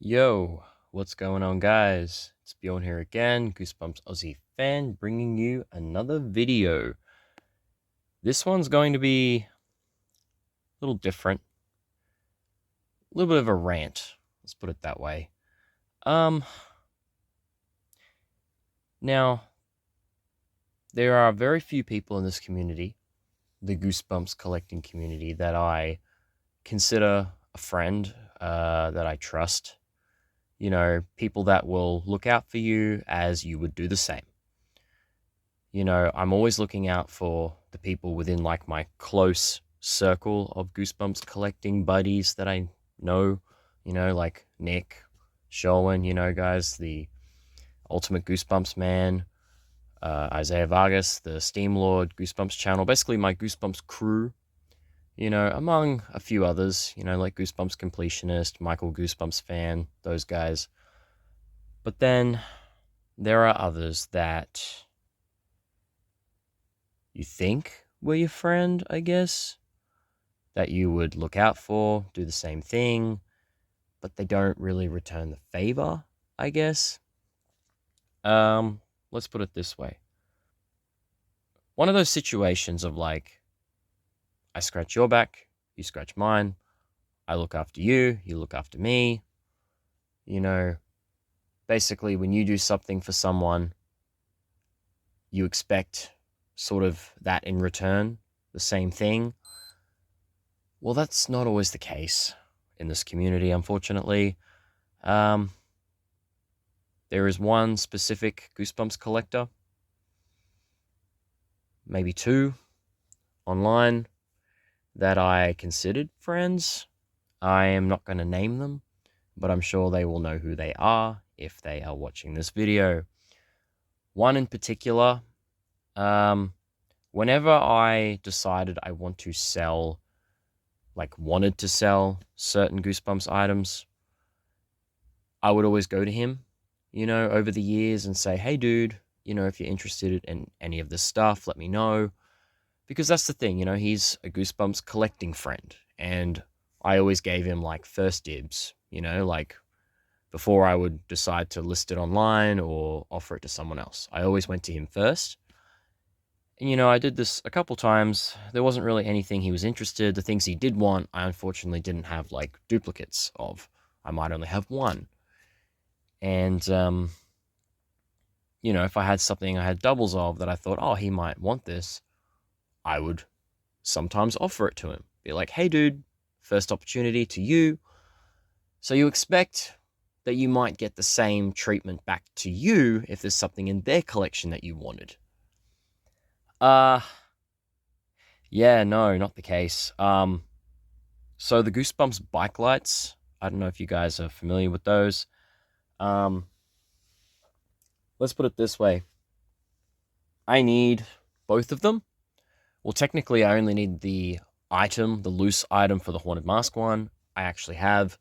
Yo, what's going on, guys? It's Bjorn here again, Goosebumps Aussie fan, bringing you another video. This one's going to be a little different, a little bit of a rant. Let's put it that way. Um, Now there are very few people in this community, the Goosebumps collecting community, that I consider a friend, that I trust. You know, people that will look out for you as you would do the same. You know, I'm always looking out for the people within like my close circle of Goosebumps collecting buddies that I know, like Nick, Sherwin, guys, the ultimate Goosebumps man, Isaiah Vargas, the Steam Lord Goosebumps channel, basically my Goosebumps crew, among a few others, like Goosebumps Completionist, Michael Goosebumps fan, those guys. But then there are others that you think were your friend, I guess, that you would look out for, do the same thing, but they don't really return the favor, I guess. Let's put it this way. One of those situations of like, I scratch your back, you scratch mine, I look after you, you look after me. You know, basically when you do something for someone, you expect sort of that in return, the same thing. Well, that's not always the case in this community, unfortunately. There is one specific Goosebumps collector, maybe two, online, that I considered friends. I am not going to name them, but I'm sure they will know who they are if they are watching this video. One in particular, whenever I decided I wanted to sell certain Goosebumps items, I would always go to him, over the years and say, hey, dude, if you're interested in any of this stuff, let me know. Because that's the thing, he's a Goosebumps collecting friend. And I always gave him like first dibs, like before I would decide to list it online or offer it to someone else. I always went to him first. And, I did this a couple times. There wasn't really anything he was interested. The things he did want, I unfortunately didn't have like duplicates of. I might only have one. And, if I had something I had doubles of that I thought, oh, he might want this, I would sometimes offer it to him. Be like, hey, dude, first opportunity to you. So you expect that you might get the same treatment back to you if there's something in their collection that you wanted. Yeah, no, not the case. So the Goosebumps bike lights, I don't know if you guys are familiar with those. Let's put it this way. I need both of them. Well, technically, I only need the loose item for the Haunted Mask one. I actually have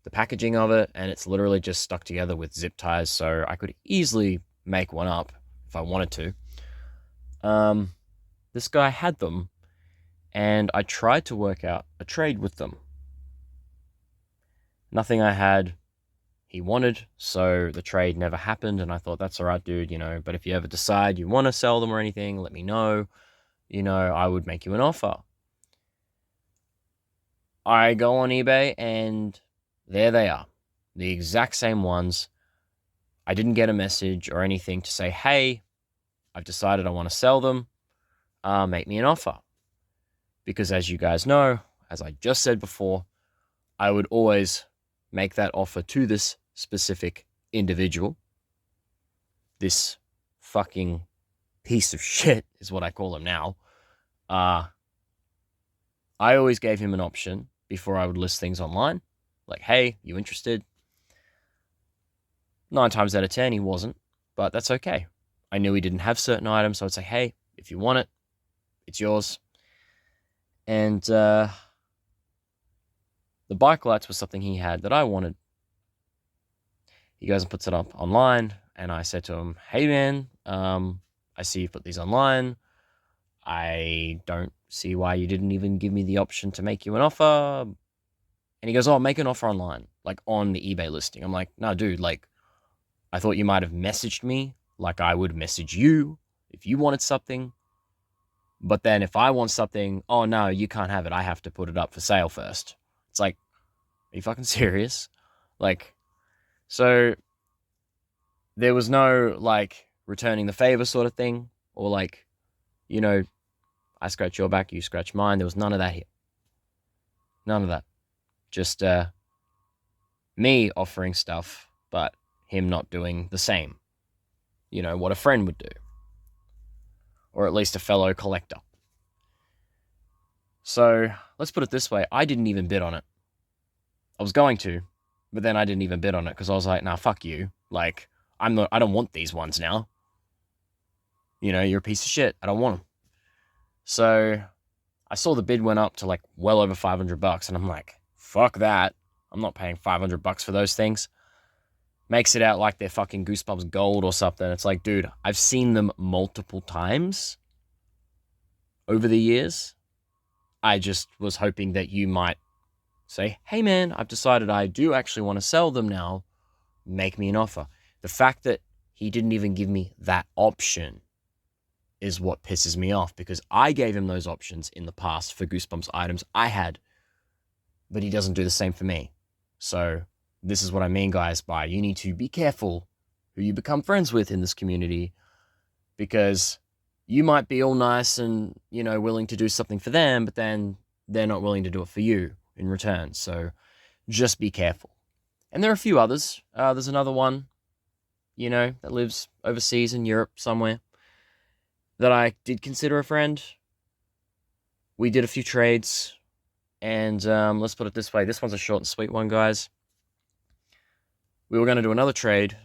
the packaging of it, and it's literally just stuck together with zip ties, so I could easily make one up if I wanted to. This guy had them, and I tried to work out a trade with them. Nothing I had he wanted, so the trade never happened, and I thought, that's all right, dude, but if you ever decide you want to sell them or anything, let me know. I would make you an offer. I go on eBay, and there they are. The exact same ones. I didn't get a message or anything to say, hey, I've decided I want to sell them. Make me an offer. Because as you guys know, as I just said before, I would always make that offer to this specific individual. This fucking piece of shit is what I call him now. I always gave him an option before I would list things online. Like, hey, you interested? 9 times out of 10, he wasn't, but that's okay. I knew he didn't have certain items, so I'd say, hey, if you want it, it's yours. And the bike lights was something he had that I wanted. He goes and puts it up online, and I said to him, hey, man, I see you've put these online. I don't see why you didn't even give me the option to make you an offer. And he goes, oh, make an offer online, like on the eBay listing. I'm like, no, dude, like, I thought you might have messaged me like I would message you if you wanted something. But then if I want something, oh, no, you can't have it. I have to put it up for sale first. It's like, are you fucking serious? Like, so there was no, like, returning the favor sort of thing. Or, like, you know, I scratch your back, you scratch mine. There was none of that here. None of that. Just me offering stuff, but him not doing the same. You know, what a friend would do. Or at least a fellow collector. So, let's put it this way. I didn't even bid on it. I was going to, but then I didn't even bid on it because I was like, nah, fuck you. Like, I don't want these ones now. You know, you're a piece of shit. I don't want them. So, I saw the bid went up to like well over $500, and I'm like, fuck that. I'm not paying $500 for those things. Makes it out like they're fucking Goosebumps gold or something. It's like, dude, I've seen them multiple times over the years. I just was hoping that you might say, hey man, I've decided I do actually want to sell them now. Make me an offer. The fact that he didn't even give me that option is what pisses me off, because I gave him those options in the past for Goosebumps items I had, but he doesn't do the same for me. So this is what I mean, guys, by you need to be careful who you become friends with in this community, because you might be all nice and, you know, willing to do something for them, but then they're not willing to do it for you in return. So just be careful. And there are a few others. There's another one, you know, that lives overseas in Europe somewhere that I did consider a friend. We did a few trades, and let's put it this way. This one's a short and sweet one, guys. We were going to do another trade,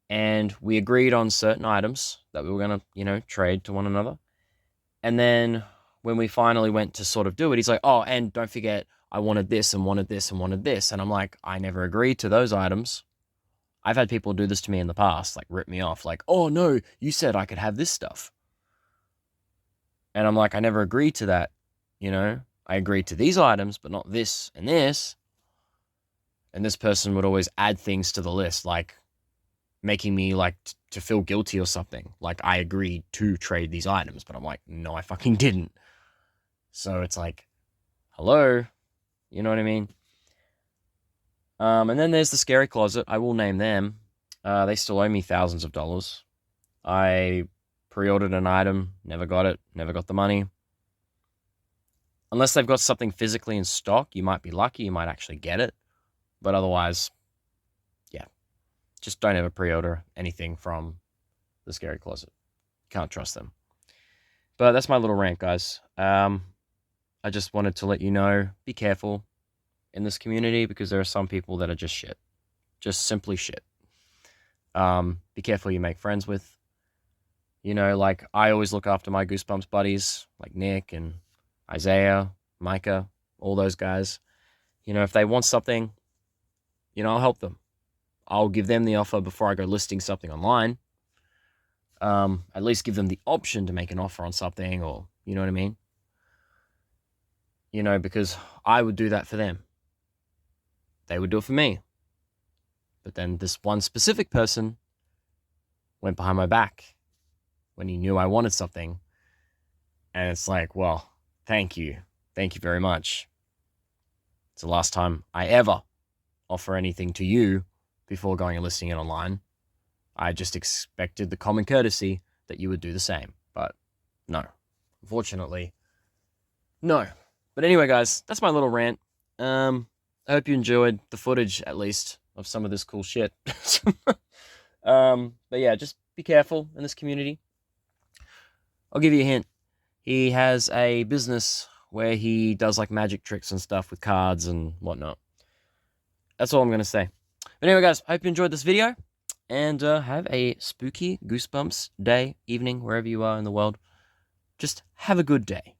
and we agreed on certain items that we were going to, you know, trade to one another. And then when we finally went to sort of do it, he's like, oh, and don't forget, I wanted this and wanted this and wanted this. And I'm like, I never agreed to those items. I've had people do this to me in the past, like rip me off, like, oh no, you said I could have this stuff. And I'm like, I never agreed to that, you know? I agreed to these items, but not this and this. And this person would always add things to the list, like making me like to feel guilty or something. Like I agreed to trade these items, but I'm like, no, I fucking didn't. So it's like, hello, you know what I mean? And then there's the Scary Closet. I will name them. They still owe me thousands of dollars. I pre-ordered an item, never got it, never got the money. Unless they've got something physically in stock, you might be lucky, you might actually get it. But otherwise, yeah, just don't ever pre-order anything from the Scary Closet. Can't trust them. But that's my little rant, guys. I just wanted to let you know, be careful in this community, because there are some people that are just shit. Just simply shit. Be careful who you make friends with. You know, like, I always look after my Goosebumps buddies, like Nick and Isaiah, Micah, all those guys. You know, if they want something, you know, I'll help them. I'll give them the offer before I go listing something online. At least give them the option to make an offer on something, or, you know what I mean? You know, because I would do that for them. They would do it for me. But then this one specific person went behind my back when he knew I wanted something. And it's like, well, thank you. Thank you very much. It's the last time I ever offer anything to you before going and listing it online. I just expected the common courtesy that you would do the same. But no, unfortunately, no. But anyway, guys, that's my little rant. I hope you enjoyed the footage, at least, of some of this cool shit. But yeah, just be careful in this community. I'll give you a hint. He has a business where he does like magic tricks and stuff with cards and whatnot. That's all I'm going to say. But anyway, guys, I hope you enjoyed this video. And have a spooky Goosebumps day, evening, wherever you are in the world. Just have a good day.